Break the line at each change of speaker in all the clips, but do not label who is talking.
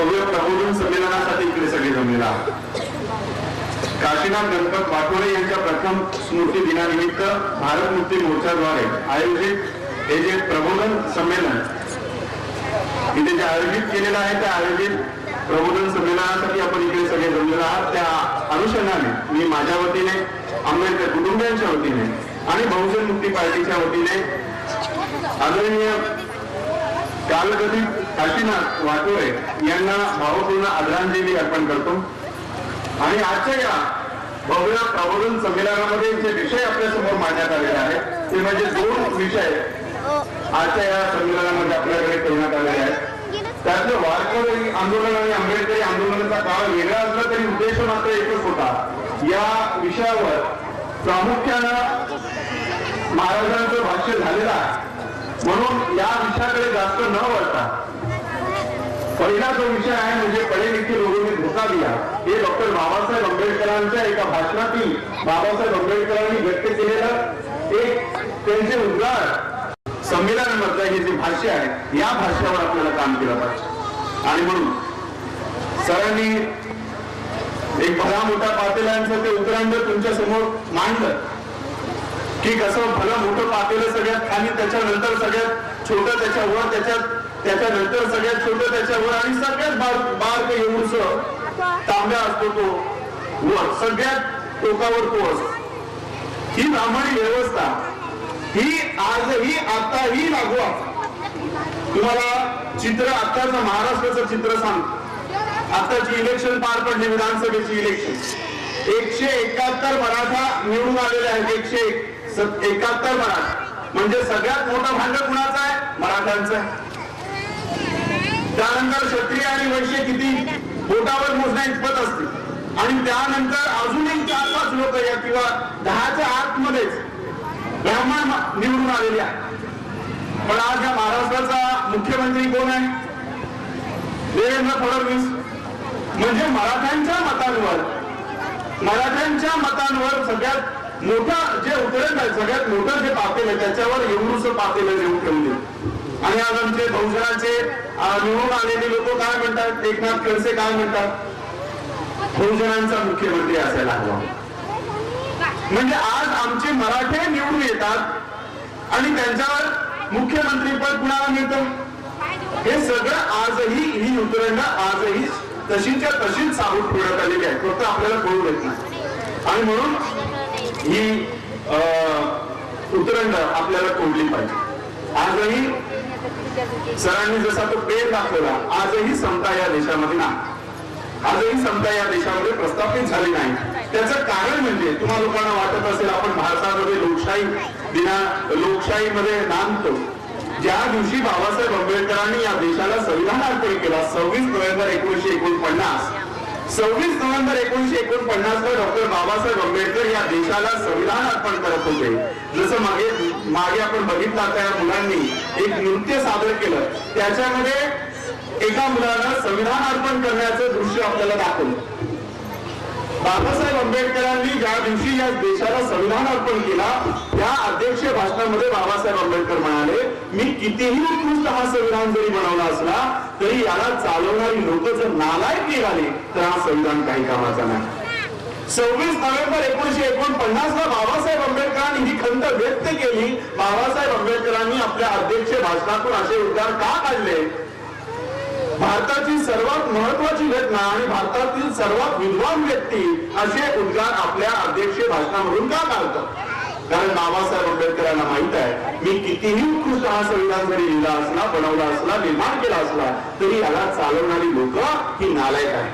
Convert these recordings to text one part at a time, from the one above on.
भव्य प्रबोधन संमेलनासाठी इकडे सगळे जमलेला आहात। काशीनाथ गणपत वाटोळे यांच्या प्रथम स्मृती दिनानिमित्त भारत मुक्ती मोर्चाद्वारे आयोजित हे जे प्रबोधन संमेलन इथे जे आयोजित केलेलं आहे त्या आयोजित प्रबोधन संमेलनासाठी आपण इकडे सगळे जमलेला आहात। त्या अनुषंगाने मी माझ्या वतीने, आंबेडकर कुटुंबियांच्या वतीने आणि बहुजन मुक्ती पार्टीच्या वतीने आदरणीय कालगतीत काशीनाथ वाटोळे यांना भावपूर्ण आदरांजली अर्पण करतो। आणि आजच्या या भव्य प्रबोधन संमेलनामध्ये जे विषय आपल्या समोर मांडण्यात आलेले आहेत ते म्हणजे 2 विषय आजच्या या संमेलनामध्ये आपल्याकडे ठेवण्यात आलेले आहेत। त्यातलं वारकरी आंदोलन आणि आंबेडकरी आंदोलनाचा काळ वेगळा असला तरी उद्देश मात्र एकच होता। या विषयावर प्रामुख्यानं महाराजांचं भाष्य झालेलं आहे, म्हणून या विषयाकडे जास्त न वळता पहिला जो विषय आहे म्हणजे पढ़े लिखे लोगों ने धोखा दिया, हे डॉक्टर बाबासाहेब आंबेडकरांच्या एका भाषणातील बाबासाहेब आंबेडकरांनी व्यक्त केलेलं एक त्यांचे उद्गार संमेलनामधलं हे जे भाष्य आहे या भाष्यावर आपल्याला काम केलं पाहिजे। आणि म्हणून सरांनी एक भला मोठा पातेल्यांचं ते उतरांड तुमच्या समोर मांडलं की कसं भलं मोठं पातेलं सगळ्यात खाली, त्याच्यानंतर सगळ्यात छोटं त्याच्यावर, त्याच्यानंतर सगळ्यात छोटं त्याच्यावर आणि सगळ्यात बारक एवढूस तांब्या असतो तो वर, सगळ्यात टोकावर तो असतो। ही ब्राह्मणी व्यवस्था ही आजही आताही लागू आहे। तुम्हाला चित्र आताचं महाराष्ट्राचं चित्र सांगतो। आताची इलेक्शन पार पडली, विधानसभेची इलेक्शन 171 मराठा निवडून आलेले आहेत। 171 मराठा म्हणजे सगळ्यात मोठा भांड कुणाचा आहे? मराठ्यांचा आहे। त्यानंतर क्षत्रिय आणि वैश्य किती बोटावर मोजण्या इतपत असते आणि त्यानंतर अजूनही 4-5 लोक या किंवा 10च्या आतमध्येच ब्राह्मण निवडून आलेले आहेत। पण आज या महाराष्ट्राचा मुख्यमंत्री कोण आहे? देवेंद्र फडणवीस। म्हणजे मराठ्यांच्या मतांवर सगळ्यात मोठं जे उतरण आहे, सगळ्यात मोठं जे पातेल आहे त्याच्यावर एवढूस पातेल देऊन ठेवले। आणि आज आमचे बहुजनाचे निवडून आलेले लोक काय म्हणतात? एकनाथ खडसे काय म्हणतात? बहुजनांचा मुख्यमंत्री असायला हवा। म्हणजे आज आमचे मराठे निवडून येतात आणि त्यांच्यावर मुख्यमंत्री पद कुणाला मिळतं? हे सगळं आजही ही उतरंड आजही तशीच्या तशीच साबूत ठेवण्यात आलेली आहे, फक्त आपल्याला कळू देत नाही। आणि म्हणून ही उतरंड आपल्याला तोडली पाहिजे। आजही सरांनी जसा तो पेन दाखवला, आजही समता या देशामध्ये नाही, आजही समता या देशामध्ये प्रस्थापित झाली नाही। त्याचं कारण म्हणजे तुम्हा लोकांना वाटत असेल आपण भारतामध्ये लोकशाहीमध्ये नांदतो। ज्या दिवशी बाबासाहेब आंबेडकरांनी या देशाला संविधान अर्पण केला 26 नोव्हेंबर 1949, 26 नोव्हेंबर 1949 ला डॉक्टर बाबासाहेब आंबेडकर या देशाला संविधान अर्पण करत होते। जसं मागे आपण बघितलं त्या मुलांनी एक नृत्य सादर केलं, त्याच्यामध्ये एका मुलाला संविधान अर्पण करण्याचं दृश्य आपल्याला दाखवलं। बाबासाहेब आंबेडकरांनी ज्या दिवशी या देशाला संविधान अर्पण केला त्या अध्यक्ष भाषणामध्ये बाबासाहेब आंबेडकर म्हणाले, मी कितीही उत्कृष्ट हा संविधान जरी बनवला असला तरी याला चालवणारी लोक जर नालायक निघाले तर हा संविधान काही कामाचा नाही। 26 नोव्हेंबर 1949 ला बाबासाहेब आंबेडकरांनी ही खंत व्यक्त केली। बाबासाहेब आंबेडकरांनी आपल्या अध्यक्ष भाषणातून असे उद्गार का काढले? भारताची सर्वात महत्वाची घटना आणि भारतातील सर्वात विद्वान व्यक्ती असे उद्गार आपल्या अध्यक्ष भाषणामधून का काढतात? कारण बाबासाहेब आंबेडकरांना माहित आहे मी कितीही उत्कृष्ट हा संविधान जरी लिहिला असला, बनवला असला, निर्माण केला असला तरी याला चालवणारी लोक ही नालायक आहे।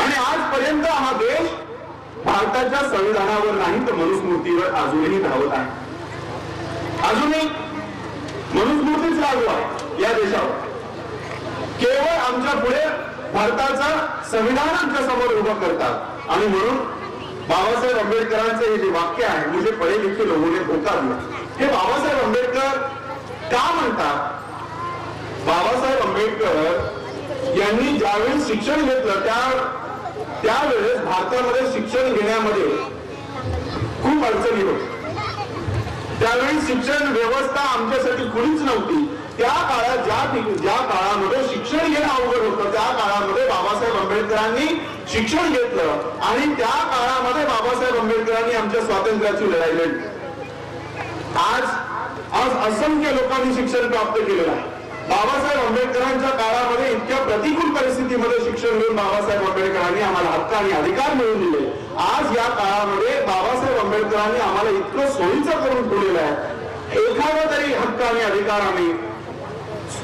आणि आजपर्यंत हा देश भारताच्या संविधानावर नाही तर मनुस्मृतीवर अजूनही धावत आहे। अजूनही मनुस्मृतीच लागू आहे या देशावर। केवळ आमच्या पुढे भारताचं संविधान आमच्या समोर उभं करतात। आणि म्हणून बाबासाहेब आंबेडकरांचं हे जे वाक्य आहे मुझे पढ़े लिखे लोगों ने धोखा दिया, हे बाबासाहेब आंबेडकर का म्हणतात? बाबासाहेब आंबेडकर यांनी ज्यावेळी शिक्षण घेतलं त्यावेळेस भारतामध्ये शिक्षण घेण्यामध्ये खूप अडचणी होत्या। त्यावेळी शिक्षण व्यवस्था आमच्यासाठी कुणीच नव्हती। त्या काळात ज्या काळामध्ये शिक्षण घेणं अवघड होतं त्या काळामध्ये बाबासाहेब आंबेडकरांनी शिक्षण घेतलं आणि त्या काळामध्ये बाबासाहेब आंबेडकरांनी आमच्या स्वातंत्र्याची लढाई लढली. आज असंख्य लोकांनी शिक्षण प्राप्त केलेलं आहे. बाबासाहेब आंबेडकरांच्या काळामध्ये इतक्या प्रतिकूल परिस्थितीमध्ये शिक्षण घेऊन बाबासाहेब आंबेडकरांनी आम्हाला हक्क आणि अधिकार मिळवून दिले. आज या काळामध्ये बाबासाहेब आंबेडकरांनी आम्हाला इतकं सोयीचं करून ठेवलेलं आहे. एखादा तरी हक्क आणि अधिकार आम्ही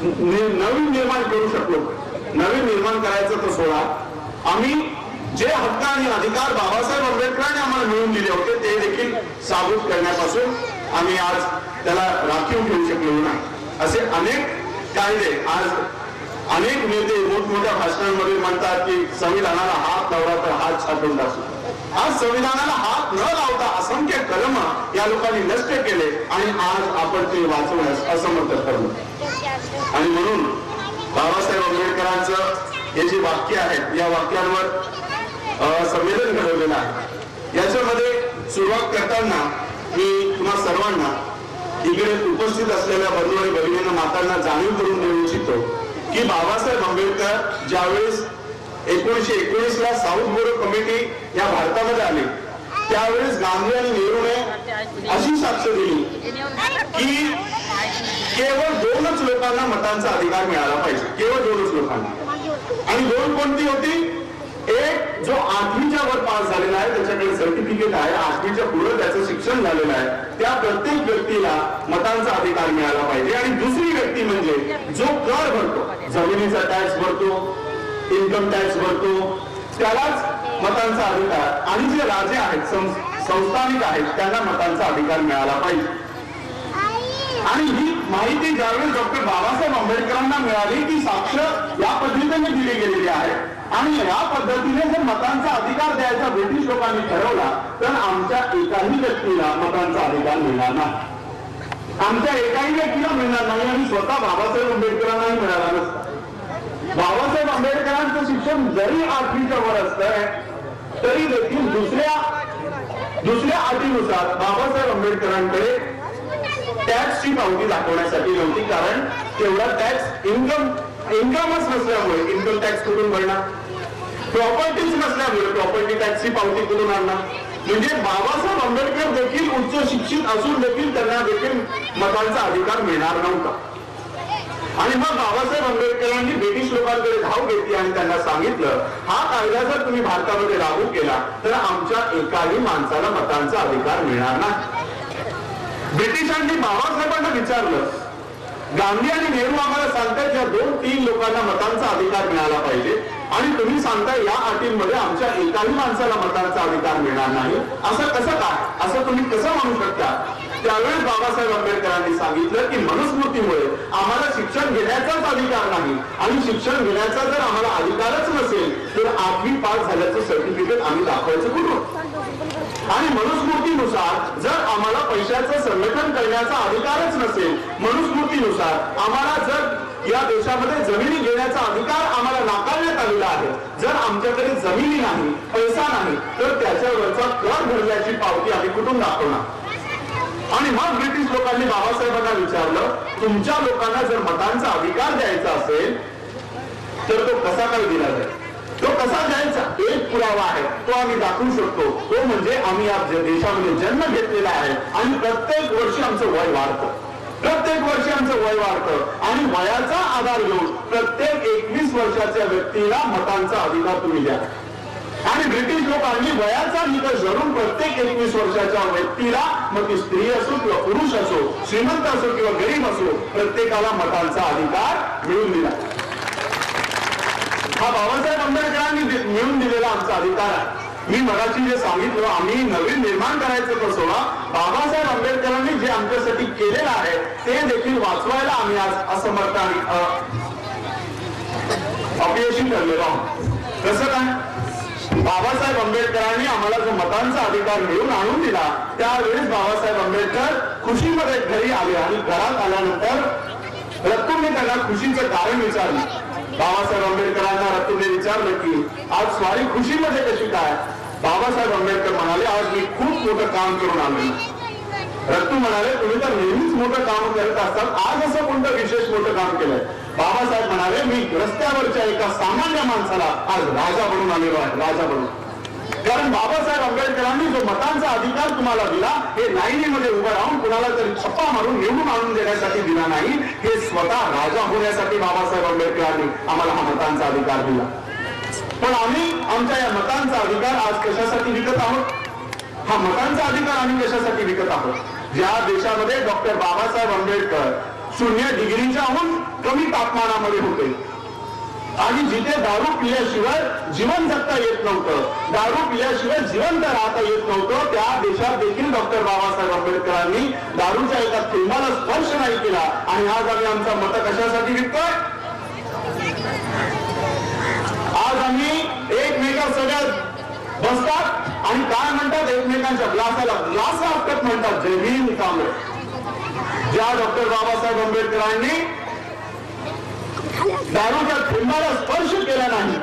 नवीन निर्माण करू शकलो. नवीन निर्माण करायचं तर सोडा, आम्ही जे हक्क आणि अधिकार बाबासाहेब आंबेडकरांनी आम्हाला मिळवून दिले होते ते देखील साबूत करण्यापासून आम्ही आज त्याला राखीव ठेवू शकलो नाही. असे अनेक कायदे आज अनेक नेते मोठमोठ्या भाषणांमध्ये म्हणतात की संविधानाला हात लावला तर हात छाटून टाकू. आज संविधानाला हात न लावता असंख्य कलम या लोकांनी नष्ट केले आणि आज आपण ते वाचवण्यास असमर्थ ठरलो. आणि म्हणून बाबासाहेब आंबेडकरांचं हे जे वाक्य आहेत या वाक्यांवर संमेलन घडवलेलं आहे. याच्यामध्ये सुरुवात करताना मी तुम्हा सर्वांना इकडे उपस्थित असलेल्या बंधू आणि भगिनींना मातांना जाणीव करून देऊ इच्छितो की बाबासाहेब आंबेडकर ज्यावेळेस 1919 ला साऊथ बोरो कमिटी या भारतामध्ये आली त्यावेळेस गांधी आणि नेहरूने अशी साक्ष दिली की केवळ 2च लोकांना मतांचा अधिकार मिळाला पाहिजे. केवळ 2च लोकांना. आणि 2 कोणती होती? एक जो 8वीच्या वर पास झालेला आहे त्याच्याकडे सर्टिफिकेट आहे, 8वीच्या पुढे त्याचं शिक्षण झालेलं आहे, त्या प्रत्येक व्यक्तीला मतांचा अधिकार मिळाला पाहिजे. आणि दुसरी व्यक्ती म्हणजे जो कर भरतो, जमिनीचा टॅक्स भरतो, इन्कम टॅक्स भरतो, त्यालाच मतांचा अधिकार. आणि जे राजे आहेत, संस्थानिक आहेत, त्यांना मतांचा अधिकार मिळाला पाहिजे. आणि ही माहिती ज्यावेळेस डॉक्टर बाबासाहेब आंबेडकरांना मिळाली ती साक्ष या पद्धतीने दिली गेलेली आहे. आणि या पद्धतीने जर मतांचा अधिकार द्यायचा ब्रिटिश लोकांनी ठरवला तर आमच्या एकाही व्यक्तीला मतांचा अधिकार मिळणार नाही. आमच्या एकाही व्यक्तीला मिळणार नाही. आणि स्वतः बाबासाहेब आंबेडकरांनाही मिळाला नसता. बाबासाहेब आंबेडकरांचं शिक्षण जरी 8वीच्या वर असतं तरी देखील दुसऱ्या अटीनुसार बाबासाहेब आंबेडकरांकडे टॅक्सची पावती दाखवण्यासाठी नव्हती. कारण तेवढा टॅक्स इन्कमच नसल्यामुळे इन्कम टॅक्स कुठून भरणार, प्रॉपर्टीच नसल्यामुळे प्रॉपर्टी टॅक्सची पावती कुठून आणणार. म्हणजे बाबासाहेब आंबेडकर देखील उच्च शिक्षित असून देखील त्यांना देखील मतांचा अधिकार मिळणार नव्हता. आणि मग बाबासाहेब आंबेडकरांनी ब्रिटिश लोकांकडे धाव घेतली आणि त्यांना सांगितलं हा कायदा जर तुम्ही भारतामध्ये लागू केला तर आमच्या एकाही माणसाला मतांचा अधिकार मिळणार नाही. ब्रिटिशांनी बाबासाहेबांना विचारलं, गांधी आणि नेहरू आम्हाला सांगतात या 2-3 लोकांना मतांचा अधिकार मिळाला पाहिजे आणि तुम्ही सांगताय या अटींमध्ये आमच्या एकाही माणसाला मतांचा अधिकार मिळणार नाही, असं कसं काय, असं तुम्ही कसं म्हणू शकता. त्यावेळेस बाबासाहेब आंबेडकरांनी सांगितलं की मनुस्मृतीमुळे आम्हाला शिक्षण घेण्याचाच अधिकार नाही आणि शिक्षण घेण्याचा जर आम्हाला अधिकारच नसेल तर 8वी पास झाल्याचं सर्टिफिकेट आम्ही दाखवायचं कुठून. आणि मनुस्मृतीनुसार जर आम्हाला पैशाचं संघटन करण्याचा अधिकारच नसेल, मनुस्मृतीनुसार आम्हाला जर या देशामध्ये जमिनी घेण्याचा अधिकार आम्हाला नाकारण्यात आलेला आहे, जर आमच्याकडे जमिनी नाही, पैसा नाही तर त्याच्यावरचा कर भरण्याची पावती आम्ही कुठून दाखवणार. आणि मग ब्रिटिश लोकांनी बाबासाहेबांना विचारलं तुमच्या लोकांना जर मतांचा अधिकार द्यायचा असेल तर तो कसा काय दिला जाईल, तो कसा द्यायचा. एक पुरावा आहे तो आम्ही दाखवू शकतो, तो म्हणजे आम्ही या देशामध्ये जन्म घेतलेला आहे आणि प्रत्येक वर्षी आमचं वय वाढतं, प्रत्येक वर्षी आमचं वय वाढतं आणि वयाचा आधार घेऊन प्रत्येक 21 वर्षाच्या व्यक्तीला मतांचा अधिकार तुम्ही द्या. आणि ब्रिटिश लोकांनी वयाचा निकष धरून प्रत्येक 21 वर्षाच्या व्यक्तीला, मग ती स्त्री असो किंवा पुरुष असो, श्रीमंत असो किंवा गरीब असो, प्रत्येकाला मतांचा अधिकार मिळवून दिला. हा बाबासाहेब आंबेडकरांनी मिळवून दिलेला आमचा अधिकार आहे. मी मगाशी जे सांगितलं आम्ही नवीन निर्माण करायचं तर सोडा, बाबासाहेब आंबेडकरांनी जे आमच्यासाठी केलेलं आहे ते देखील वाचवायला आम्ही आज असमर्थ आणि अपयशी ठरलेलो आहोत. कसं काय, बाबासाहेब आंबेडकरांनी आम्हाला जो मतांचा अधिकार मिळवून आणून दिला त्यावेळेस बाबासाहेब आंबेडकर खुशीमध्ये घरी आले आणि घरात आल्यानंतर रत्तूरने त्यांना खुशीचं कारण विचारलं. बाबासाहेब आंबेडकरांना रत्तूरने विचारलं की आज स्वारी खुशीमध्ये कशी काय. बाबासाहेब आंबेडकर म्हणाले आज मी खूप मोठं काम करून आलो. रत्तू म्हणाले, तुम्ही तर नेहमीच मोठं काम करत असतात, आज असं कोणतं विशेष मोठं काम केलंय? बाबासाहेब म्हणाले, मी रस्त्यावरच्या एका सामान्य माणसाला आज राजा बनून आलेलो आहे, राजा बनून. कारण बाबासाहेब आंबेडकरांनी जो मतांचा अधिकार तुम्हाला दिला, हे लाईनीमध्ये उभं राहून कुणाला तरी छप्पा मारून निवडून आणून देण्यासाठी दिला नाही, हे स्वतः राजा होण्यासाठी बाबासाहेब आंबेडकरांनी आम्हाला हा मतांचा अधिकार दिला. पण आम्ही आमच्या या मतांचा अधिकार आज कशासाठी विकत आहोत? हा मतांचा अधिकार आम्ही कशासाठी विकत आहोत? ज्या देशामध्ये डॉक्टर बाबासाहेब आंबेडकर 0 डिग्रीच्याहून कमी तापमानामध्ये होते आणि जिथे दारू पिल्याशिवाय जीवन जगता येत नव्हतं, दारू पिल्याशिवाय जिवंत राहता येत नव्हतं, त्या देशात देखील डॉक्टर बाबासाहेब आंबेडकरांनी दारूच्या एका थेंबाला स्पर्श नाही केला. आणि आज आम्ही आमचा मत कशासाठी विकतोय? आज आम्ही एकमेका सगळ्यात बसतात आणि काय म्हणतात, एकमेकांच्या ग्लासाला ग्लास आपटत म्हणतात, जय भीम काँग्रेस. ज्या डॉक्टर बाबासाहेब आंबेडकरांनी दारूच्या थेंबाला स्पर्श केला नाही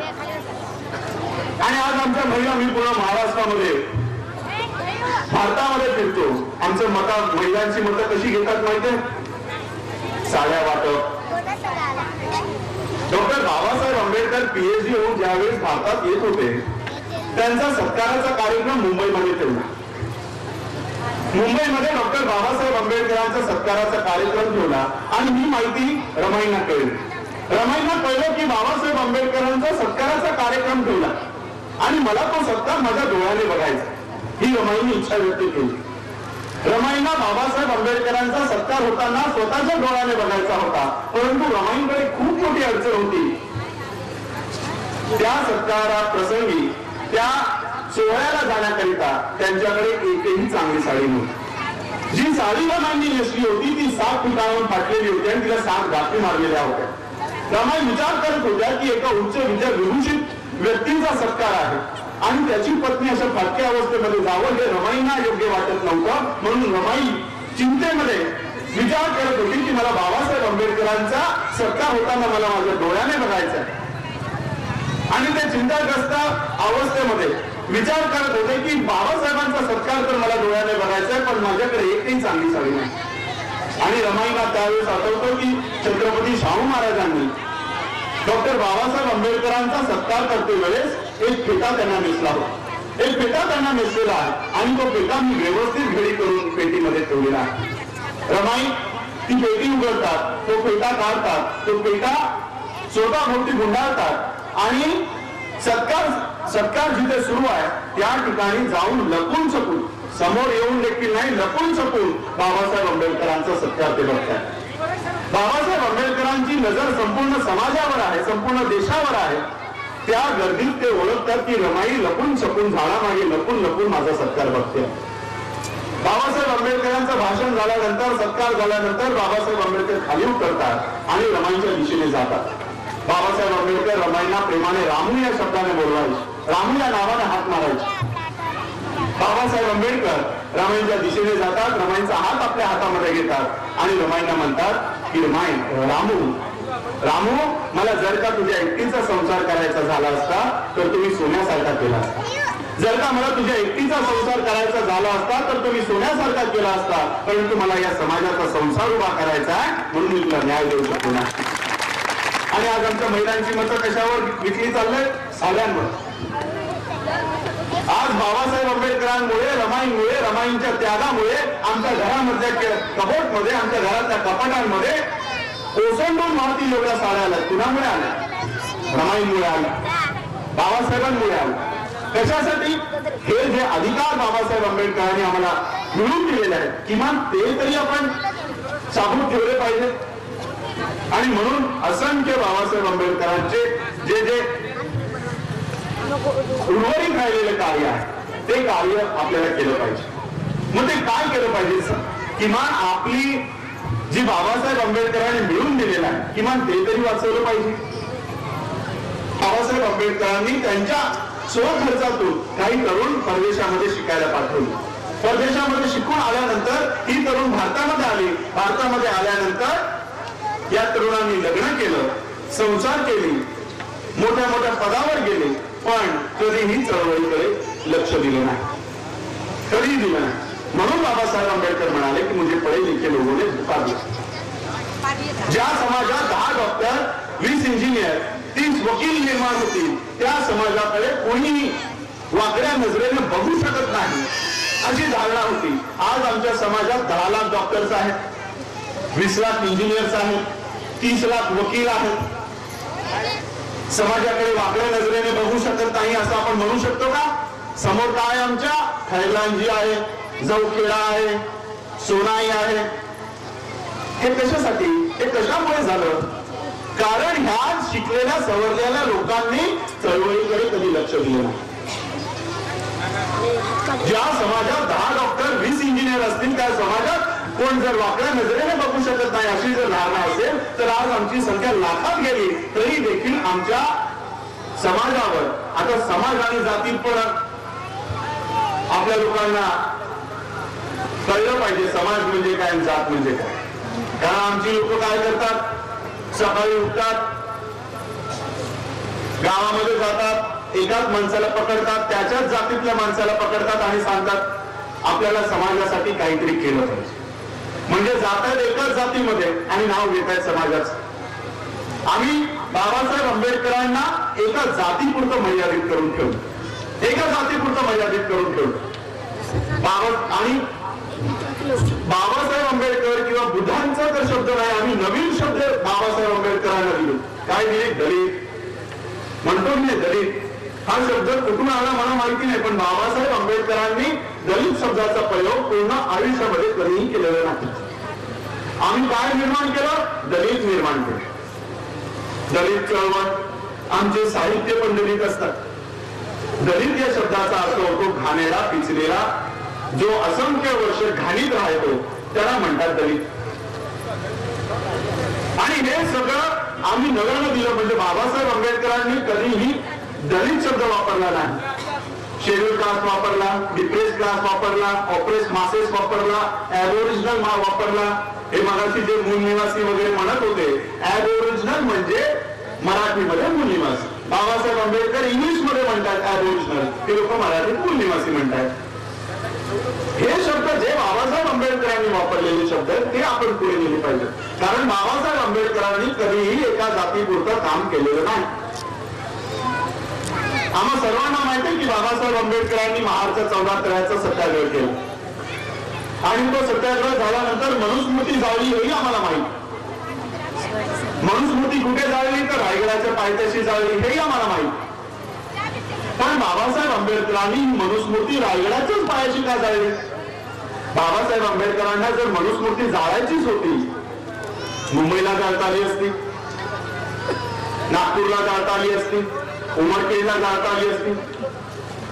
आणि आज आमच्या महिला, मी पूर्ण महाराष्ट्रामध्ये भारतामध्ये फिरतो, आमचं महिलांची मतं कशी घेतात माहितीये? साड्या वाटप. डॉक्टर बाबासाहेब आंबेडकर पीएचडी होऊन ज्यावेळेस भारतात येत होते, त्यांचा सत्काराचा कार्यक्रम मुंबईमध्ये ठेवला. मुंबईमध्ये डॉक्टर बाबासाहेब आंबेडकरांचा सत्काराचा कार्यक्रम ठेवला आणि ही माहिती रमाईंना कळली. रमाईंना कळलं की बाबासाहेब आंबेडकरांचा सत्काराचा कार्यक्रम ठेवला आणि मला तो सत्कार माझ्या डोळ्याने बघायचा, ही रमाईंनी इच्छा व्यक्त केली. रमाईंना बाबासाहेब आंबेडकरांचा सत्कार होताना स्वतःच्या डोळ्याने बघायचा होता, परंतु रमाईंकडे खूप मोठी अडचण होती. त्या सत्कारा प्रसंगी, त्या सोहळ्याला जाण्याकरिता त्यांच्याकडे एकही चांगली साडी नव्हती. जी साडी रमाईंनी नेसली होती ती 7 फुटावरून फाटलेली होती आणि तिला 7 गाठी मारलेल्या होत्या. रमाई विचार करत होत्या की एका उच्च विभूषित व्यक्तीचा सत्कार आहे आणि त्याची पत्नी अशा फाटक्या अवस्थेमध्ये जावं हे रमाईंना योग्य वाटत नव्हतं. म्हणून रमाई चिंतेमध्ये विचार करत होती की मला बाबासाहेब आंबेडकरांचा सत्कार होताना मला माझ्या डोळ्याने बघायचा आहे. आणि त्या चिंताग्रस्त अवस्थेमध्ये विचार करत होते की बाबासाहेबांचा सत्कार तर मला डोळ्याने बघायचा आहे, पण माझ्याकडे एकही चांगली साडी नाही. आणि रमाईला त्यावेळेस आठवतं की छत्रपती शाहू महाराजांनी डॉक्टर बाबासाहेब आंबेडकरांचा सत्कार करते वेळेस एक फेटा त्यांना नेसला होता. एक फेटा त्यांना नेसलेला आहे आणि तो फेटा मी व्यवस्थित घडी करून पेटीमध्ये ठेवलेला आहे. रमाई ती पेटी उघडतात, तो फेटा काढतात, तो फेटा स्वतःभोवती गुंडाळतात आणि सत्कार जिथे सुरू आहे त्या ठिकाणी जाऊन लपून छपून, समोर येऊन देखील नाही, लपून छपून बाबासाहेब आंबेडकरांचा सत्कार ते बघतात. बाबासाहेब आंबेडकरांची नजर संपूर्ण समाजावर आहे, संपूर्ण देशावर आहे. त्या गर्दीत ते ओळखतात की रमाई लपून छपून झाडामागे लपून लपून माझा सत्कार बघते. बाबासाहेब आंबेडकरांचं भाषण झाल्यानंतर, सत्कार झाल्यानंतर बाबासाहेब आंबेडकर खाली उतरतात आणि रमाईच्या दिशेने जातात. बाबासाहेब आंबेडकर रमाईंना प्रेमाने रामू या शब्दाने बोलवायचे, रामू या नावाने हात मारायचे. बाबासाहेब आंबेडकर रमाईंच्या दिशेने जातात, रमाईंचा हात आपल्या हातामध्ये घेतात आणि रमाईंना म्हणतात की रामू, मला जर का तुझ्या एकटीचा संसार करायचा झाला असता तर तुम्ही सोन्यासारखा केला असता. जर का मला तुझ्या एकटीचा संसार करायचा झाला असता तर तुम्ही सोन्यासारखा केला असता, परंतु मला या समाजाचा संसार उभा करायचा आहे म्हणून मी तुला न्याय देऊ शकतो ना. आणि आज आमच्या महिलांची मतं कशावर विकली चाललंय? साड्यांवर. आज बाबासाहेब आंबेडकरांमुळे, रमाईंमुळे, रमाईंच्या त्यागामुळे आमच्या घरामधल्या कबोर्डमध्ये, आमच्या घरातल्या कपाटांमध्ये ओसंडून वाहतील एवढ्या साड्या आल्या. कुणामुळे आल्या? रमाईंमुळे आल्या, बाबासाहेबांमुळे आल्या. कशासाठी? हे जे अधिकार बाबासाहेब आंबेडकरांनी आम्हाला मिळवून दिलेले आहेत, किमान ते तरी आपण साबूत ठेवले पाहिजे. आणि म्हणून असंख्य बाबासाहेब आंबेडकरांचे जे उर्वरित राहिलेले कार्य आहे ते कार्य आपल्याला केलं पाहिजे. मग ते काय केलं पाहिजे? किमान आपली जी बाबासाहेब आंबेडकरांनी मिळवून दिलेलं आहे किमान ते तरी वाचवलं पाहिजे. बाबासाहेब आंबेडकरांनी त्यांच्या स्वखर्चातून काही तरुण परदेशामध्ये शिकायला पाठवले. परदेशामध्ये शिकून आल्यानंतर ही तरुण भारतामध्ये आली. भारतामध्ये आल्यानंतर या तरुणांनी लग्न केलं, संसार केली, मोठ्या मोठ्या पदावर गेले, पण कधीही चळवळीकडे लक्ष दिलं नाही, कधीही दिलं नाही. म्हणून बाबासाहेब आंबेडकर म्हणाले की मुझे पढ़े लिखे लोगों ने धोखा दिया. ज्या समाजात 10 डॉक्टर, 20 इंजिनियर, 30 वकील निर्माण होतील, त्या समाजाकडे कोणीही वाकड्या नजरेने बघू शकत नाही अशी धारणा होती. आज आमच्या समाजात 10 लाख डॉक्टर्स आहेत, 20 लाख इंजिनियर्स आहेत, 30 लाख वकील आहेत. समाजाकडे वाकड्या नजरेने बघू शकत नाही असं आपण म्हणू शकतो का? समोर काय आमच्या खैरलांजी आहे, जवखेडा आहे, सोनाई आहे. हे कशासाठी, हे कशामुळे झालं? कारण ह्या शिकलेल्या सवरलेल्या लोकांनी चळवळीकडे कधी लक्ष दिलं नाही. ज्या समाजात 10 डॉक्टर, 20 इंजिनियर असतील त्या समाजात कोण जर वाकड्या नजरेने बघू शकत नाही अशी जर धारणा असेल तर आज आमची संख्या लाखात गेली तरी देखील आमच्या समाजावर, आता समाज आणि जातीत पण आपल्या लोकांना कळलं पाहिजे समाज म्हणजे काय, जात म्हणजे काय. कारण आमची लोक काय करतात, सकाळी उठतात, गावामध्ये जातात, एकाच माणसाला पकडतात, त्याच्याच जातीतल्या माणसाला पकडतात आणि सांगतात आपल्याला समाजासाठी काहीतरी केलं पाहिजे. म्हणजे जातात एकाच जातीमध्ये आणि नाव घेत आहेत समाजाचं. आम्ही बाबासाहेब आंबेडकरांना एका जातीपुरतं मर्यादित करून ठेवलं, एका जातीपुरतं मर्यादित करून ठेवलं. आणि बाबासाहेब आंबेडकर किंवा बुद्धांचा तर शब्द नाही, आम्ही नवीन शब्द बाबासाहेब आंबेडकरांना दिले. काय दिले? दलित म्हणतो मी. दलित हा शब्द कुठून आला मला माहिती नाही, पण बाबासाहेब आंबेडकरांनी दलित शब्दाचा प्रयोग पूर्ण आयुष्यामध्ये कधीही केलेला नाही. आम्ही काय निर्माण केलं? दलित निर्माण केलं. दलित चळवळ, आमचे साहित्य पण दलित असतात. दलित या शब्दाचा अर्थ होतो घाणेरा, पिचलेला, जो असंख्य वर्ष घाणीत राहतो त्याला म्हणतात दलित. आणि हे सगळं आम्ही नव्यानं दिलं. म्हणजे बाबासाहेब आंबेडकरांनी कधीही दलित शब्द वापरला नाही. शेड्यूल कास्ट वापरला, डिप्रेस क्लास वापरला, ऑपरेस मासेस वापरला, ॲबोरिजिनल वापरला. हे मराठी जे मूळ निवासी वगैरे म्हणत होते, ॲबोरिजिनल म्हणजे मराठीमध्ये मूळ निवासी. बाबासाहेब आंबेडकर इंग्लिश मध्ये म्हणतात ॲबोरिजिनल, ते लोक मराठीत मूळ निवासी म्हणतात. हे शब्द जे बाबासाहेब आंबेडकरांनी वापरलेले शब्द आहेत ते आपण पुढे नेले पाहिजे. कारण बाबासाहेब आंबेडकरांनी कधीही एका जातीपुरतं काम केलेलं नाही. आम्हा सर्वांना माहिती आहे की बाबासाहेब आंबेडकरांनी महाडच्या 14 सत्याग्रह केला आणि तो सत्याग्रह झाल्यानंतर मनुस्मृती जाळली हेही आम्हाला माहिती. मनुस्मृती कुठे जाळली? तर रायगडाच्या पायथ्याशी जाळली हेही आम्हाला माहिती. पण बाबासाहेब आंबेडकरांनी मनुस्मृती रायगडाच्याच पायाशी का जाळली? बाबासाहेब आंबेडकरांना जर मनुस्मृती जाळायचीच होती, मुंबईला जाळता आली असती, नागपूरला जाळता आली असती, उमरखेडला जाळता आली असती.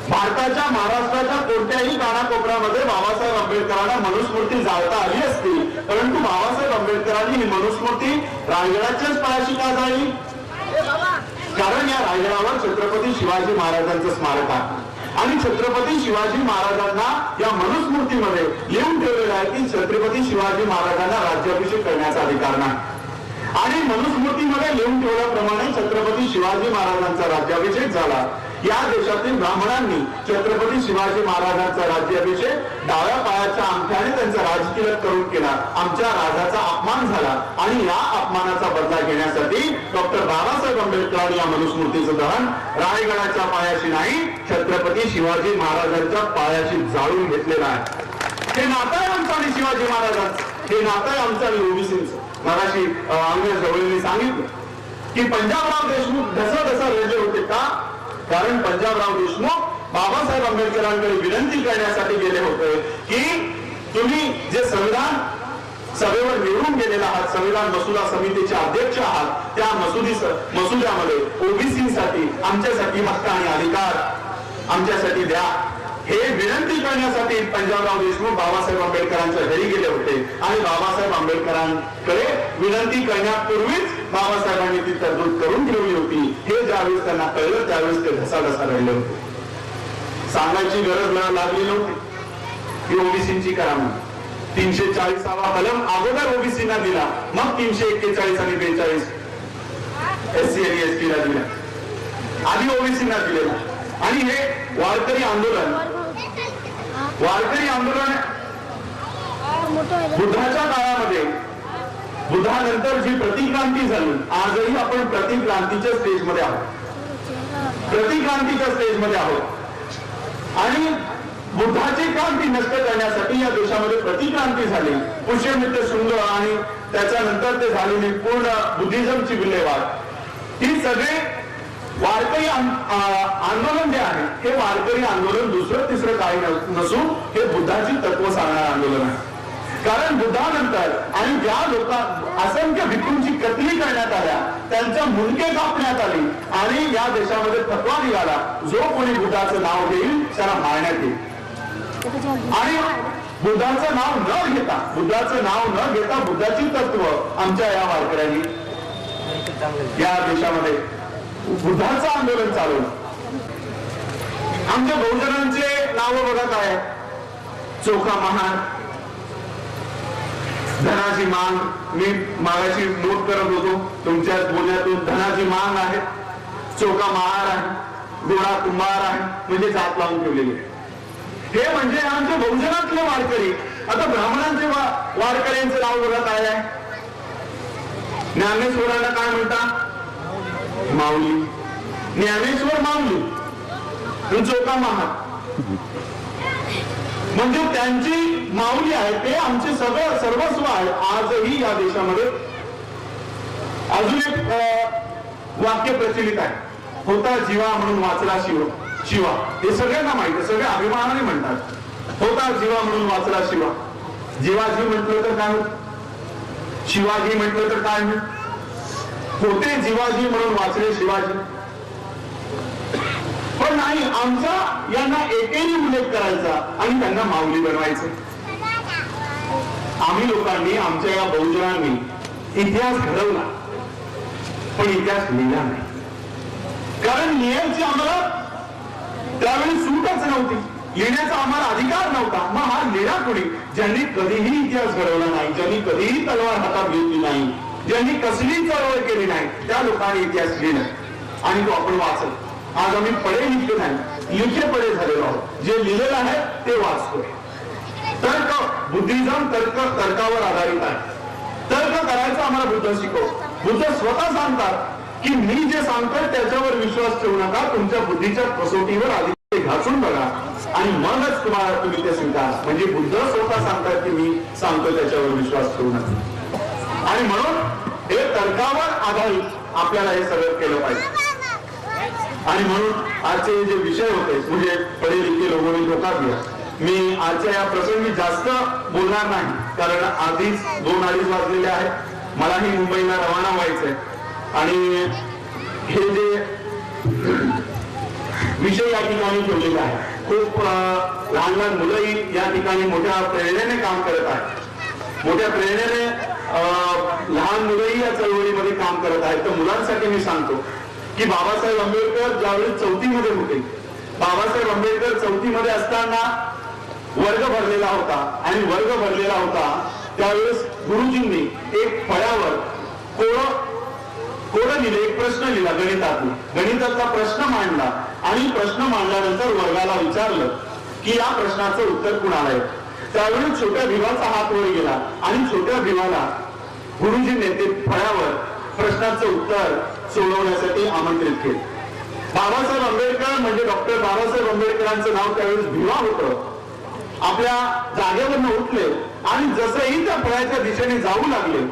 भारताच्या, महाराष्ट्राच्या कोणत्याही कानाकोपऱ्यामध्ये बाबासाहेब आंबेडकरांना मनुस्मृती जाळता आली असती. परंतु बाबासाहेब आंबेडकरांनी ही मनुस्मृती रायगडाच्याच पायाशी का जाळली? कारण या रायगडावर छत्रपती शिवाजी महाराजांचं स्मारक आहे आणि छत्रपती शिवाजी महाराजांना या मनुस्मृतीमध्ये लिहून ठेवलेलं आहे की छत्रपती शिवाजी महाराजांना राज्याभिषेक करण्याचा अधिकार नाही. आणि मनुस्मृतीमध्ये लिहून ठेवल्याप्रमाणे छत्रपती शिवाजी महाराजांचा राज्याभिषेक झाला. या देशातील ब्राह्मणांनी छत्रपती शिवाजी महाराजांचा राज्याभिषेक डाव्या पायाच्या अंगठ्याने त्यांचा राजतिलक करून केला. आमच्या राजाचा अपमान झाला आणि या अपमानाचा बदला घेण्यासाठी डॉक्टर बाबासाहेब आंबेडकरांनी या मनुस्मृतीचं दहन रायगडाच्या पायाशी नाही, छत्रपती शिवाजी महाराजांच्या पायाशी जाळून घेतलेलं आहे. हे नातं आहे आमचं आणि शिवाजी महाराजांचं, हे नातं आहे आमचं आणि ओबीसींचं. मगाशी आमच्या जवळींनी सांगितलं की पंजाबराव देशमुख ढसा रडले होते का? कारण पंजाबराव देशमुख बाबासाहेब आंबेडकरांकडे विनंती करण्यासाठी गेले होते की तुम्ही जे संविधान सभेवर निवडून गेलेला आहात, संविधान मसुदा समितीचे अध्यक्ष आहात, त्या मसुद्यामध्ये ओबीसीसाठी आमच्यासाठी हक्क आणि अधिकार आमच्यासाठी द्या, हे विनंती करण्यासाठी पंजाबराव देशमुख बाबासाहेब आंबेडकरांच्या घरी गेले होते. आणि बाबासाहेब आंबेडकरांकडे विनंती करण्यापूर्वीच बाबासाहेबांनी ती तरतूद करून ठेवली होती. हे ज्यावेळेस त्यांना कळलं त्यावेळेस ते ढसा रडले होते. सांगायची गरज लागली नव्हती की ओबीसींची करा म्हणून. 340वा कलम अगोदर ओबीसींना दिला, मग 341 आणि 42 एससी आणि एसटीला दिला, आधी ओबीसींना दिलेला. आणि हे वारकरी आंदोलन बुद्धाच्या काळामध्ये बुद्धानंतर जी प्रतिक्रांती झाली, आजही आपण प्रतिक्रांतीच्या स्टेजमध्ये आहोत, प्रतिक्रांतीच्या स्टेजमध्ये आहोत. आणि बुद्धाची क्रांती नष्ट करण्यासाठी या देशामध्ये प्रतिक्रांती झाली. पुष्यमित्र शुंग आणि त्याच्यानंतर ते झालेली पूर्ण बुद्धिझमची विल्हेवाट, ही सगळे वारकरी आंदोलन जे आहे हे वारकरी आंदोलन दुसरं तिसरं काही नसून हे बुद्धाची तत्व सांगणारं आंदोलन आहे. कारण बुद्धानंतर आणि ज्या असंख्य भिक्खूंची कत्तली करण्यात आल्या, त्यांच्या मुंडके कापण्यात आली आणि या देशामध्ये फतवा निघाला, जो कोणी बुद्धाचं नाव घेईल त्याला मारण्यात येईल. आणि बुद्धाचं नाव न घेता बुद्धाची तत्व आमच्या या वारकऱ्यांनी या देशामध्ये बुद्धाचं आंदोलन चालवलं. आमच्या बहुजनांचे नाव बघा काय, चोखा महान, धनाची मांग. मी मागाशी नोट करत होतो तुमच्या बोलण्यातून, धनाची मांग आहे, चोखा महार आहे, घोडा कुंभार आहे, म्हणजे जात लावून ठेवलेली आहे. हे म्हणजे आमच्या बहुजनातले वारकरी. आता ब्राह्मणांचे वारकऱ्यांचं नाव बघा काय आहे, ज्ञानेश्वरांना काय म्हणतात, माऊली. ज्ञानेश्वर माऊली, चोखा महार, म्हणजे त्यांची माऊली आहे, ते आमचे सगळं सर्वस्व आहे. आजही या देशामध्ये अजून एक वाक्य प्रचलित आहे, होता जीवा म्हणून वाचला शिवा. हे सगळ्यांना माहिती आहे, सगळे अभिमानाने म्हणतात, होता जीवा म्हणून वाचला शिवा. जीवाजी म्हटलं तर काय होत, शिवाजी म्हटलं तर काय होत, होते जीवाजी म्हणून वाचले शिवाजी. पण नाही, आमचा यांना एकेरी उल्लेख करायचा आणि त्यांना माऊली बनवायचं. आम्ही लोकांनी, आमच्या या बहुजनांनी इतिहास घडवला, पण इतिहास लिहिला नाही. कारण लिहायची आम्हाला त्यावेळी सूटच नव्हती, लिहिण्याचा आम्हाला अधिकार नव्हता. मग हा लिहिला कोणी, ज्यांनी कधीही इतिहास घडवला नाही, ज्यांनी कधीही तलवार हातात घेतली नाही, ज्यांनी कसली चळवळ केली नाही, त्या लोकांनी इतिहास लिहिला आणि तो आपण वाचला. आज आम्ही पडे लिखले नाही, लिखे पडे झालेलो आहोत. जे लिहिलेलं आहे ते वाचतोय. तर्क, बुद्धिझम तर्कावर आधारित आहे. तर्क करायचं आम्हाला बुद्ध शिकव. बुद्ध स्वतः सांगतात की मी जे सांगतोय त्याच्यावर विश्वास ठेवू नका, तुमच्या बुद्धीच्या कसोटीवर आधी ते घासून बघा आणि मगच तुम्ही ते स्वीकार. म्हणजे बुद्ध स्वतः सांगतात की मी सांगतोय त्याच्यावर विश्वास ठेवू नका. आणि म्हणून हे तर्कावर आधारित आपल्याला हे सगळं केलं पाहिजे. आणि म्हणून आजचे जे विषय होते म्हणजे पढे लिखे लोगों ने धोखा दिया, मी आजच्या या प्रसंगी जास्त बोलणार नाही, कारण आधीच 2-2:30 वाजलेले आहेत. मलाही मुंबईला रवाना व्हायचंय आणि हे जे विषय या ठिकाणी ठेवलेले आहे, खूप लहान लहान मुलंही या ठिकाणी मोठ्या प्रेरणेने काम करत आहेत. मोठ्या प्रेरणेने लहान मुलंही या चळवळीमध्ये काम करत आहेत. तर मुलांसाठी मी सांगतो की बाबासाहेब आंबेडकर ज्यावेळेस 4थी मध्ये होते, बाबासाहेब आंबेडकर 4थी मध्ये असताना वर्ग भरलेला होता आणि वर्ग भरलेला होता त्यावेळेस गुरुजींनी एक फळ्यावर कोडं लिहिले, एक प्रश्न लिहिला गणितातला प्रश्न मांडला आणि प्रश्न मांडल्यानंतर वर्गाला विचारलं की या प्रश्नाचं उत्तर कुणाला आहे. त्यावेळी छोट्या भीमाचा हात वर गेला आणि छोट्या भीमाला गुरुजींनी ते फळ्यावर प्रश्नाचं उत्तर सोडवण्यासाठी आमंत्रित केले. बाबासाहेब आंबेडकर म्हणजे डॉक्टर बाबासाहेब आंबेडकरांचं नाव त्यावेळेस भीमा होतं. आपल्या जागेवरनं उठले आणि जसंही त्या फळ्याच्या दिशेने जाऊ लागले,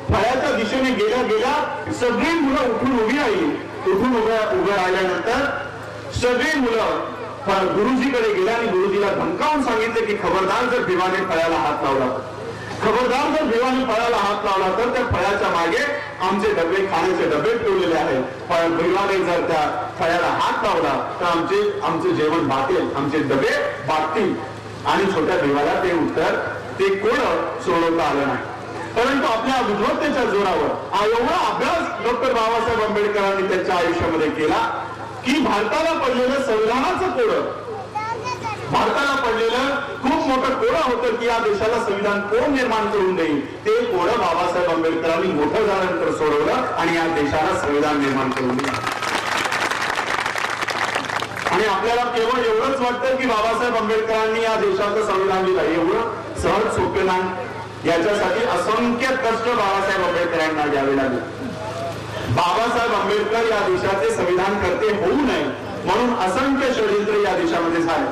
फळ्याच्या दिशेने गेल्या गेल्या सगळी मुलं उठून उभी राहिली. उठून उभं राहिल्यानंतर सगळी मुलं गुरुजीकडे गेल्या आणि गुरुजीला धमकावून सांगितले की खबरदार जर भीमाने फळ्याला हात लावला, खबरदार जर भीमाने फळ्याला हात लावला तर त्या फळ्याच्या मागे आमचे डबे, खाण्याचे डबे ठेवलेले आहेत. भीमाने जर त्या फळ्याला हात लावला तर आमचे जेवण बातेल, आमचे डबे बाटतील. आणि छोट्या भीमाला ते उत्तर, ते कोडं सोडवता आलं नाही. परंतु आपल्या बुद्धिमत्तेच्या जोरावर एवढा अभ्यास डॉक्टर बाबासाहेब आंबेडकरांनी त्यांच्या आयुष्यामध्ये केला की भारताला पडलेलं संविधानाचं कोडं, भारताला पडलेलं खूप मोठं कोडं होतं की या देशाला संविधान कोण निर्माण करून देईल, ते कोडं बाबासाहेब आंबेडकरांनी मोठं झाल्यानंतर सोडवलं आणि या देशाला संविधान निर्माण करून दिलं. आणि आणि आपल्याला केवळ एवढंच वाटतं की बाबासाहेब आंबेडकरांनी या देशाचं संविधान लिहिलं, एवढं सहज सोपे नाही. याच्यासाठी असंख्य कष्ट बाबासाहेब आंबेडकरांना घ्यावे लागले. बाबासाहेब आंबेडकर या देशाचे संविधान करते होऊ नये म्हणून असंख्य षडयंत्र या देशामध्ये झाले.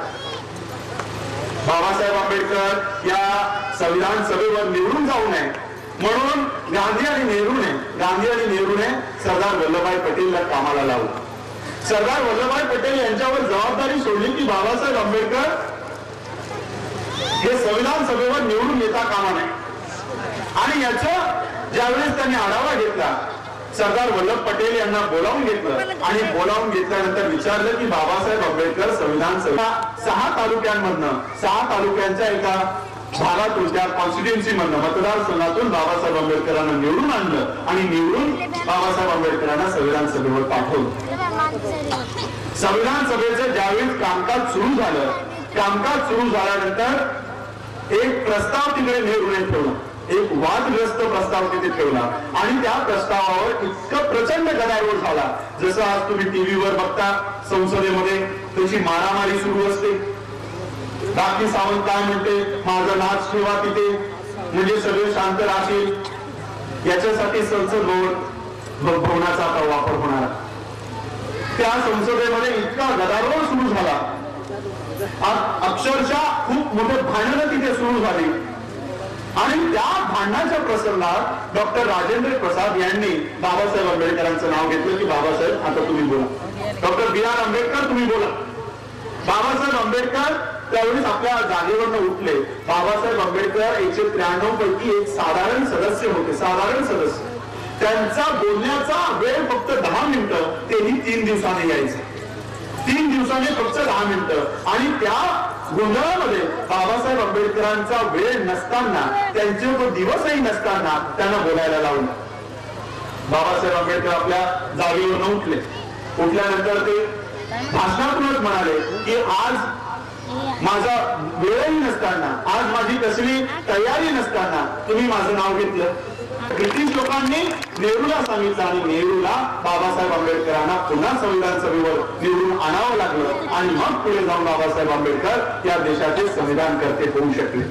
बाबासाहेब आंबेडकर या संविधान सभेवर निवडून जाऊ नये म्हणून गांधी आणि नेहरूने सरदार वल्लभभाई पटेलला कामाला लावलं. सरदार वल्लभभाई पटेल यांच्यावर जबाबदारी सोडली की बाबासाहेब आंबेडकर हे संविधान सभेवर निवडून येता कामा नये. आणि याचं ज्यावेळेस त्यांनी आढावा घेतला, सरदार वल्लभ पटेल यांना बोलावून घेतलं आणि बोलावून घेतल्यानंतर विचारलं की बाबासाहेब आंबेडकर संविधान सभा 6 तालुक्यांच्या एका भागातून, त्या कॉन्स्टिट्युएन्सी मधनं, मतदारसंघातून बाबासाहेब आंबेडकरांना निवडून आणलं आणि निवडून बाबासाहेब आंबेडकरांना संविधान सभेवर पाठवलं. संविधान सभेचं ज्यावेळी कामकाज सुरू झाल्यानंतर एक प्रस्ताव तिकडे नेहरूने ठेवला, एक वादग्रस्त प्रस्ताव तिथे ठेवला आणि त्या प्रस्तावावर इतकं प्रचंड गदारोळ झाला. जसं आज तुम्ही टीव्हीवर बघता संसदेमध्ये त्याची मारामारी सुरू असते. बाकी सावंत काय म्हणते, माझा नाच ठेवा तिथे म्हणजे सगळे शांत राहतील, याच्यासाठी संसद भवनाचा आता वापर होणार. त्या संसदेमध्ये इतका गदारोळ सुरू झाला, अक्षरशः खूप मोठे भांडणं तिथे सुरू झाली. आणि त्या भांडणाच्या प्रसंगात डॉक्टर राजेंद्र प्रसाद यांनी बाबासाहेब आंबेडकरांचं नाव घेतलं की बाबासाहेब आता तुम्ही बोला. डॉक्टर बी आर आंबेडकर तुम्ही बोला. बाबासाहेब आंबेडकर त्यावेळेस आपल्या जागेवरनं उठले. बाबासाहेब आंबेडकर 193 पैकी एक साधारण सदस्य होते, साधारण सदस्य. त्यांचा बोलण्याचा वेळ फक्त 10 मिनिटं, तेही 3 दिवसांनी यायचं. 3 दिवसांनी फक्त 10 मिनिटं. आणि त्या गोंधळामध्ये बाबासाहेब आंबेडकरांचा वेळ नसताना, त्यांचे तो दिवसही नसताना त्यांना बोलायला लावलं. बाबासाहेब आंबेडकर आपल्या जागेवरून उठले. उठल्यानंतर ते भाषणातूनच म्हणाले की आज माझा वेळही नसताना, आज माझी कसली तयारी नसताना तुम्ही माझं नाव घेतलं. ब्रिटिश लोकांनी नेहरूला सांगितलं आणि नेहरूला बाबासाहेब आंबेडकरांना पुन्हा संविधान सभेवर निवडून आणावं लागलं आणि मग पुढे जाऊन बाबासाहेब आंबेडकर या देशाचे संविधान करते होऊ शकले.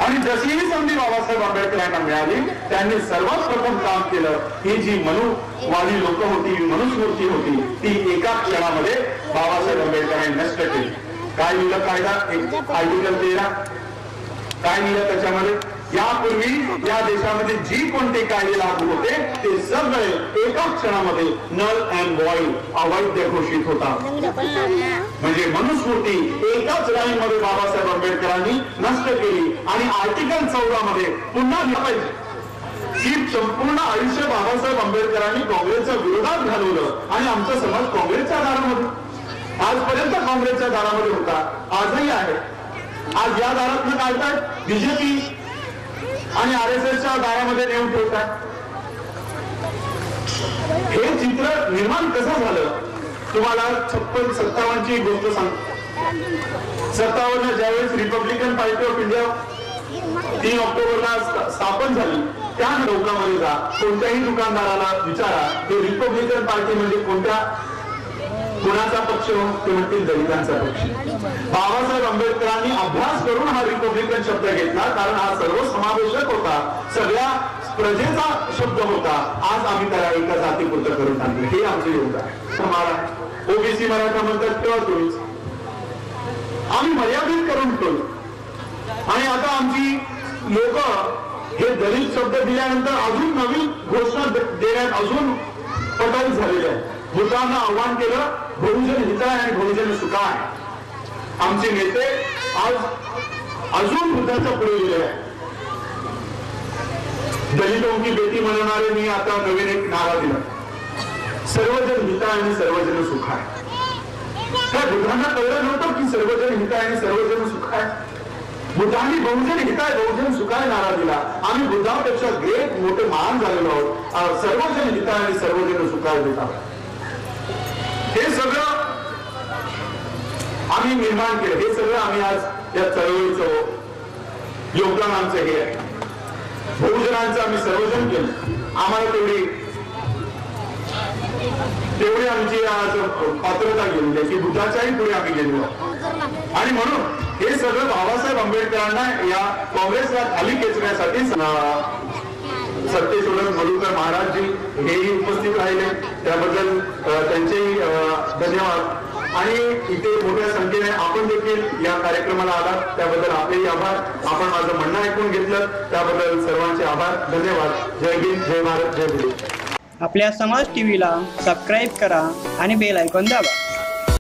आणि जशीही संधी बाबासाहेब आंबेडकरांना मिळाली, त्यांनी सर्वात प्रथम काम केलं. ही जी मनुवादी लोक होती, मनुस्मृती होती, ती एका क्षणामध्ये बाबासाहेब आंबेडकरांनी नष्ट केली. काय लिहिलं कायदा, आर्टिकल 13 काय लिहिलं त्याच्यामध्ये, यापूर्वी या देशामध्ये जी कोणते कायदे लागू होते ते सगळे एका क्षणामध्ये नल अँड व्हॉइड, अवैध घोषित होतात. म्हणजे मनुस्मृती एकाच लाईन मध्ये बाबासाहेब आंबेडकरांनी नष्ट केली आणि आर्टिकल 14 मध्ये पुन्हा लिहायचे की संपूर्ण आयुष्य बाबासाहेब आंबेडकरांनी काँग्रेसच्या विरोधात घालवलं आणि आमचा समाज काँग्रेसच्या दारामध्ये, आजपर्यंत काँग्रेसच्या दारामध्ये होता, आजही आहे. आज या दारातून काढतात बीजेपी आणि RSSच्या दारामध्ये नेऊन ठेवतात. हे चित्र निर्माण कसं झालं तुम्हाला 56-57 ची गोष्ट सांगतो. 57 ज्यावेळेस रिपब्लिकन पार्टी ऑफ इंडिया 3 ऑक्टोबरला स्थापन झाली, त्या लोकांमध्ये जा, कोणत्याही दुकानदाराला विचारा की रिपब्लिकन पार्टी म्हणजे कोणाचा पक्ष, ते म्हणतील दलितांचा पक्ष. बाबासाहेब आंबेडकरांनी अभ्यास करून हा रिपब्लिकन शब्द घेतला, कारण हा सर्वसमावेशक होता, सगळ्या प्रजेचा शब्द होता. आज आम्ही त्याला एका जातीपुरतं करून टाकले. हे आमचं योगदान आहे. ओबीसी मराठा म्हणतात तेव्हा तुम्हीच, आम्ही मर्यादित करून ठेवलं. आणि आता आमची लोक हे दलित शब्द दिल्यानंतर अजून नवीन घोषणा देण्यात अजून पटल झालेले आहे. भूतांना आव्हान केलं, बहुजन हिताय आणि बहुजन सुखाय. आमचे नेते आज अजून भूताच्या पुढे गेले आहे. दलितों की बेटी म्हणणारे मी आता नवीन एक नारा दिला, सर्वजन हिताय आणि सर्वजन सुखाय. त्या भूतांना कळलं नव्हतं की सर्वजन हिताय आणि सर्वजन सुखाय. बुद्धांनी बहुजन हिताय बहुजन सुखाय नारा दिला. आम्ही बुद्धापेक्षा ग्रेट मोठे महान झालेलो आहोत. सर्वजन हिताय आणि सर्वजन सुखाय देतात. हे सगळं आम्ही निर्माण केलं. हे सगळं आम्ही आज या चळवळीचं योगदान आमचं हे आहे. बहुजनांचं आम्ही सर्वजन केलं. आम्हाला तेवढी तेवढी आमची आज पात्रता गेलेली आहे की बुद्धाच्याही पुढे आम्ही गेलो आणि म्हणून हे सगळं बाबासाहेब आंबेडकरांना या काँग्रेसला खाली खेचण्यासाठी सत्यशोधक मधुकर महाराजजी हेही उपस्थित राहिले, त्याबद्दल त्यांचेही धन्यवाद। आणि इथे मोठ्या संख्येने आपण देखील या कार्यक्रमाला आलात त्याबद्दल आपलेही आभार। आपण माझं म्हणणं ऐकून घेतलं त्याबद्दल सर्वांचे आभार, धन्यवाद। जय हिंद, जय भारत, जय गुरु।
आपल्या समाज टीव्हीला सबस्क्राईब करा आणि बेल आयकॉन दाबा।